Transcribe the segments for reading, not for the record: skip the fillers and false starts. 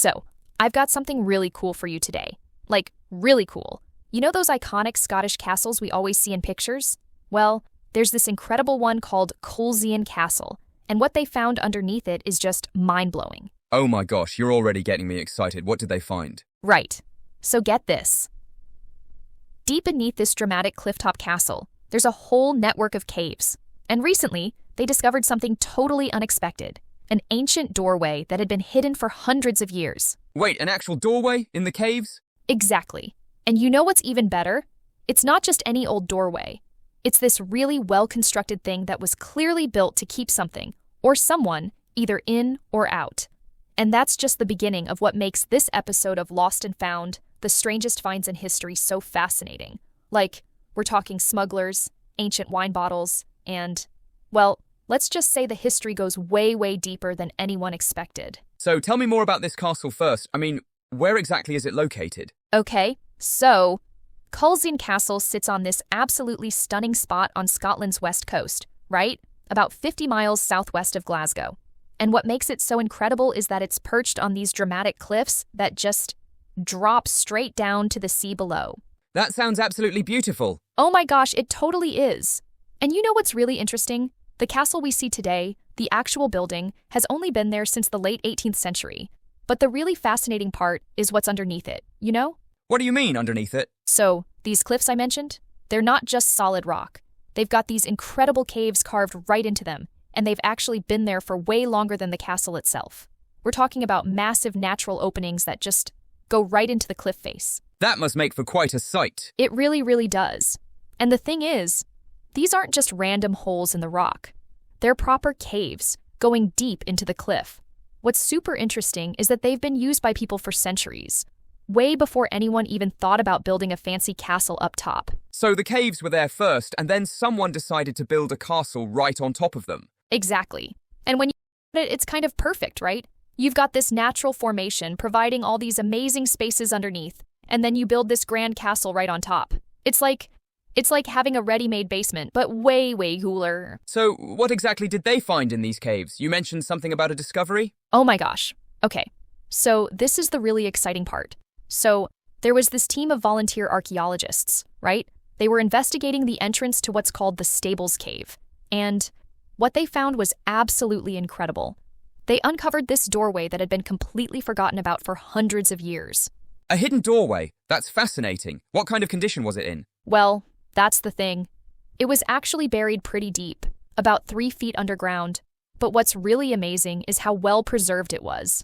So, I've got something really cool for you today. Like, really cool. You know those iconic Scottish castles we always see in pictures? Well, there's this incredible one called Colzian Castle, and what they found underneath it is just mind-blowing. Oh my gosh, you're already getting me excited. What did they find? Right. So get this. Deep beneath this dramatic clifftop castle, there's a whole network of caves. And recently, they discovered something totally unexpected. An ancient doorway that had been hidden for hundreds of years. Wait, an actual doorway in the caves? Exactly. And you know what's even better? It's not just any old doorway. It's this really well-constructed thing that was clearly built to keep something, or someone, either in or out. And that's just the beginning of what makes this episode of Lost and Found, the strangest finds in history, so fascinating. Like, we're talking smugglers, ancient wine bottles, and, well, let's just say the history goes way, way deeper than anyone expected. So tell me more about this castle first. I mean, where exactly is it located? Okay, so Colzian Castle sits on this absolutely stunning spot on Scotland's west coast, right? About 50 miles southwest of Glasgow. And what makes it so incredible is that it's perched on these dramatic cliffs that just drop straight down to the sea below. That sounds absolutely beautiful. Oh my gosh, it totally is. And you know what's really interesting? The castle we see today, the actual building, has only been there since the late 18th century. But the really fascinating part is what's underneath it, you know? What do you mean underneath it? So, these cliffs I mentioned, they're not just solid rock. They've got these incredible caves carved right into them, and they've actually been there for way longer than the castle itself. We're talking about massive natural openings that just go right into the cliff face. That must make for quite a sight. It really, really does. And the thing is, these aren't just random holes in the rock. They're proper caves, going deep into the cliff. What's super interesting is that they've been used by people for centuries, way before anyone even thought about building a fancy castle up top. So the caves were there first, and then someone decided to build a castle right on top of them. Exactly. And when you look at it, it's kind of perfect, right? You've got this natural formation providing all these amazing spaces underneath, and then you build this grand castle right on top. It's like having a ready-made basement, but way, way cooler. So what exactly did they find in these caves? You mentioned something about a discovery? Oh my gosh. Okay. So this is the really exciting part. So there was this team of volunteer archaeologists, right? They were investigating the entrance to what's called the Stables Cave. And what they found was absolutely incredible. They uncovered this doorway that had been completely forgotten about for hundreds of years. A hidden doorway? That's fascinating. What kind of condition was it in? Well, that's the thing. It was actually buried pretty deep, about 3 feet underground. But what's really amazing is how well preserved it was.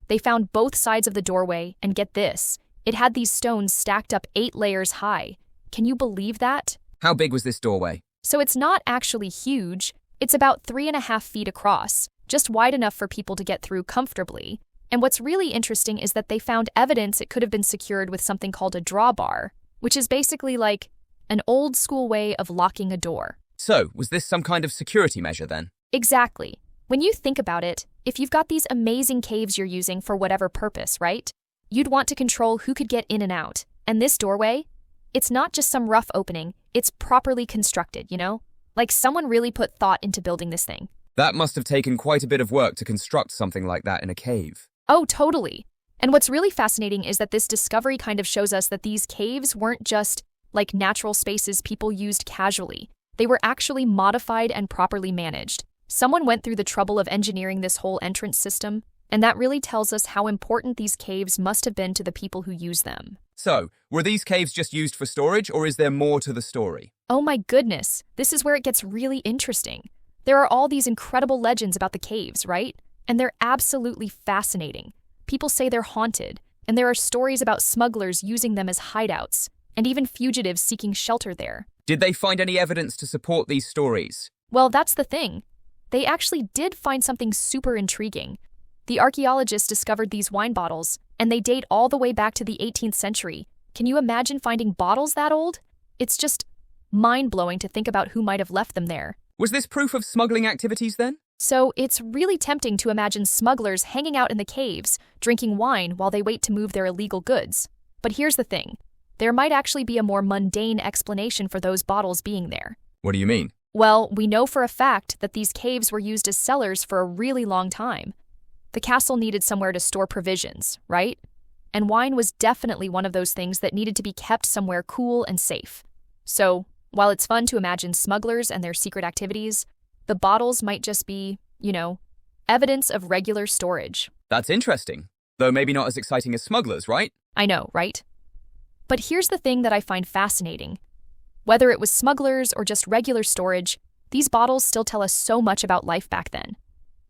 They found both sides of the doorway, and get this, it had these stones stacked up 8 layers high. Can you believe that? How big was this doorway? So it's not actually huge. It's about 3.5 feet across, just wide enough for people to get through comfortably. And what's really interesting is that they found evidence it could have been secured with something called a drawbar, which is basically like an old-school way of locking a door. So, was this some kind of security measure then? Exactly. When you think about it, if you've got these amazing caves you're using for whatever purpose, right? You'd want to control who could get in and out. And this doorway, it's not just some rough opening, it's properly constructed, you know? Like someone really put thought into building this thing. That must have taken quite a bit of work to construct something like that in a cave. Oh, totally. And what's really fascinating is that this discovery kind of shows us that these caves weren't just like natural spaces people used casually. They were actually modified and properly managed. Someone went through the trouble of engineering this whole entrance system, and that really tells us how important these caves must have been to the people who use them. So, were these caves just used for storage, or is there more to the story? Oh my goodness, this is where it gets really interesting. There are all these incredible legends about the caves, right? And they're absolutely fascinating. People say they're haunted, and there are stories about smugglers using them as hideouts, and even fugitives seeking shelter there. Did they find any evidence to support these stories? Well, that's the thing. They actually did find something super intriguing. The archaeologists discovered these wine bottles, and they date all the way back to the 18th century. Can you imagine finding bottles that old? It's just mind-blowing to think about who might have left them there. Was this proof of smuggling activities then? So it's really tempting to imagine smugglers hanging out in the caves, drinking wine while they wait to move their illegal goods. But here's the thing. There might actually be a more mundane explanation for those bottles being there. What do you mean? Well, we know for a fact that these caves were used as cellars for a really long time. The castle needed somewhere to store provisions, right? And wine was definitely one of those things that needed to be kept somewhere cool and safe. So, while it's fun to imagine smugglers and their secret activities, the bottles might just be, evidence of regular storage. That's interesting, though maybe not as exciting as smugglers, right? I know, right? But here's the thing that I find fascinating. Whether it was smugglers or just regular storage, these bottles still tell us so much about life back then.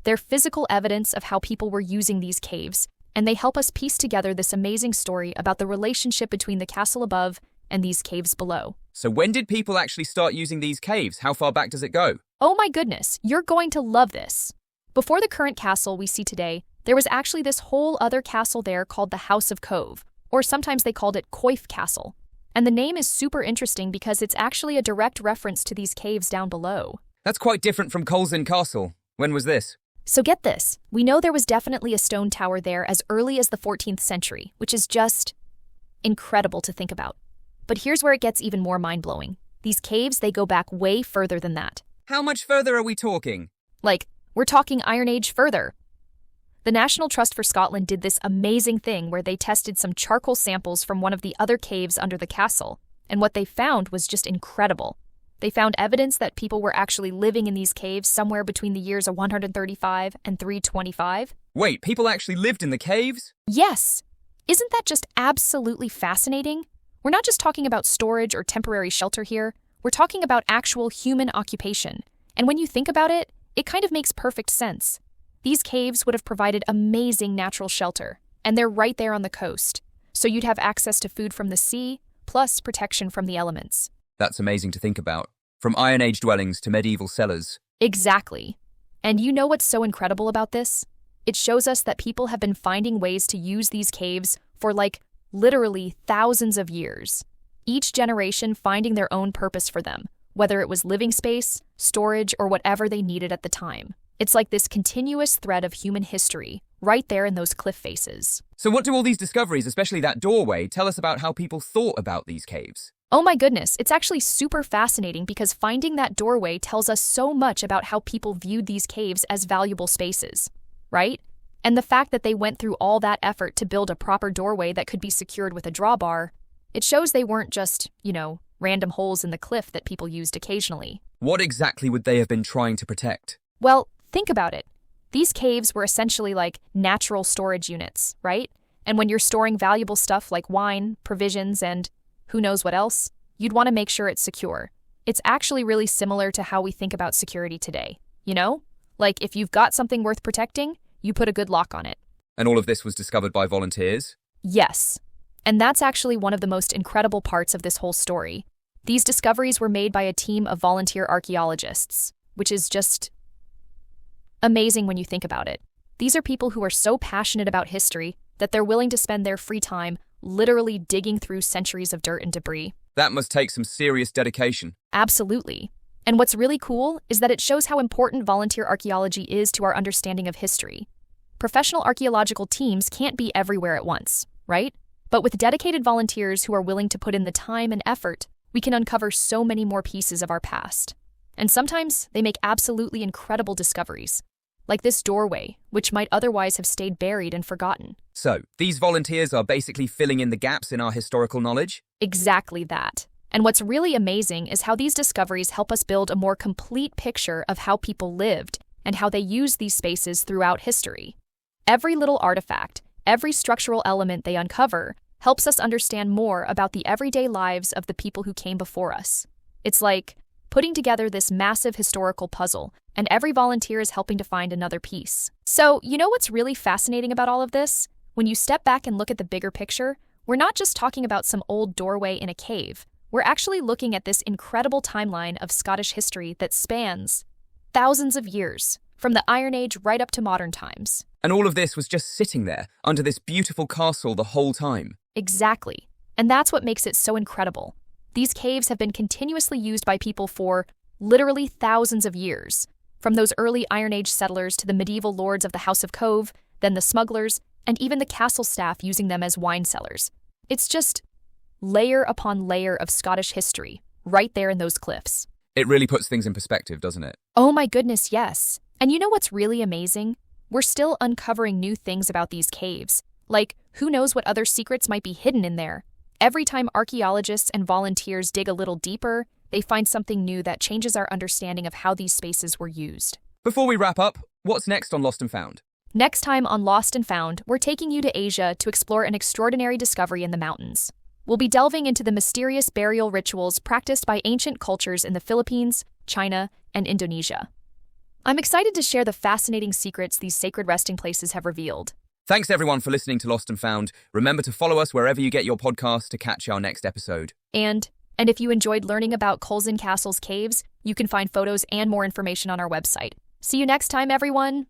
They're physical evidence of how people were using these caves, and they help us piece together this amazing story about the relationship between the castle above and these caves below. So when did people actually start using these caves? How far back does it go? Oh my goodness, you're going to love this. Before the current castle we see today, there was actually this whole other castle there called the House of Cove, or sometimes they called it Coif Castle. And the name is super interesting because it's actually a direct reference to these caves down below. That's quite different from Colzin Castle. When was this? So get this, we know there was definitely a stone tower there as early as the 14th century, which is just incredible to think about. But here's where it gets even more mind-blowing. These caves, they go back way further than that. How much further are we talking? Like, we're talking Iron Age further. The National Trust for Scotland did this amazing thing where they tested some charcoal samples from one of the other caves under the castle, and what they found was just incredible. They found evidence that people were actually living in these caves somewhere between the years of 135 and 325. Wait, people actually lived in the caves? Yes! Isn't that just absolutely fascinating? We're not just talking about storage or temporary shelter here, we're talking about actual human occupation. And when you think about it, it kind of makes perfect sense. These caves would have provided amazing natural shelter, and they're right there on the coast. So you'd have access to food from the sea, plus protection from the elements. That's amazing to think about. From Iron Age dwellings to medieval cellars. Exactly. And you know what's so incredible about this? It shows us that people have been finding ways to use these caves for literally thousands of years. Each generation finding their own purpose for them, whether it was living space, storage, or whatever they needed at the time. It's like this continuous thread of human history, right there in those cliff faces. So what do all these discoveries, especially that doorway, tell us about how people thought about these caves? Oh my goodness, it's actually super fascinating because finding that doorway tells us so much about how people viewed these caves as valuable spaces, right? And the fact that they went through all that effort to build a proper doorway that could be secured with a drawbar, it shows they weren't just, random holes in the cliff that people used occasionally. What exactly would they have been trying to protect? Well, think about it. These caves were essentially like natural storage units, right? And when you're storing valuable stuff like wine, provisions, and who knows what else, you'd want to make sure it's secure. It's actually really similar to how we think about security today, Like if you've got something worth protecting, you put a good lock on it. And all of this was discovered by volunteers? Yes. And that's actually one of the most incredible parts of this whole story. These discoveries were made by a team of volunteer archaeologists, which is just amazing when you think about it. These are people who are so passionate about history that they're willing to spend their free time literally digging through centuries of dirt and debris. That must take some serious dedication. Absolutely. And what's really cool is that it shows how important volunteer archaeology is to our understanding of history. Professional archaeological teams can't be everywhere at once, right? But with dedicated volunteers who are willing to put in the time and effort, we can uncover so many more pieces of our past. And sometimes they make absolutely incredible discoveries, like this doorway, which might otherwise have stayed buried and forgotten. So, these volunteers are basically filling in the gaps in our historical knowledge? Exactly that. And what's really amazing is how these discoveries help us build a more complete picture of how people lived and how they used these spaces throughout history. Every little artifact, every structural element they uncover helps us understand more about the everyday lives of the people who came before us. It's like putting together this massive historical puzzle, and every volunteer is helping to find another piece. So, you know what's really fascinating about all of this? When you step back and look at the bigger picture, we're not just talking about some old doorway in a cave. We're actually looking at this incredible timeline of Scottish history that spans thousands of years, from the Iron Age right up to modern times. And all of this was just sitting there, under this beautiful castle the whole time. Exactly. And that's what makes it so incredible. These caves have been continuously used by people for literally thousands of years, from those early Iron Age settlers to the medieval lords of the House of Cove, then the smugglers, and even the castle staff using them as wine cellars. It's just layer upon layer of Scottish history, right there in those cliffs. It really puts things in perspective, doesn't it? Oh my goodness, yes. And you know what's really amazing? we're still uncovering new things about these caves. Like, who knows what other secrets might be hidden in there? Every time archaeologists and volunteers dig a little deeper, they find something new that changes our understanding of how these spaces were used. Before we wrap up, what's next on Lost and Found? Next time on Lost and Found, we're taking you to Asia to explore an extraordinary discovery in the mountains. We'll be delving into the mysterious burial rituals practiced by ancient cultures in the Philippines, China, and Indonesia. I'm excited to share the fascinating secrets these sacred resting places have revealed. Thanks everyone for listening to Lost and Found. Remember to follow us wherever you get your podcasts to catch our next episode. And if you enjoyed learning about Colson Castle's caves, you can find photos and more information on our website. See you next time, everyone!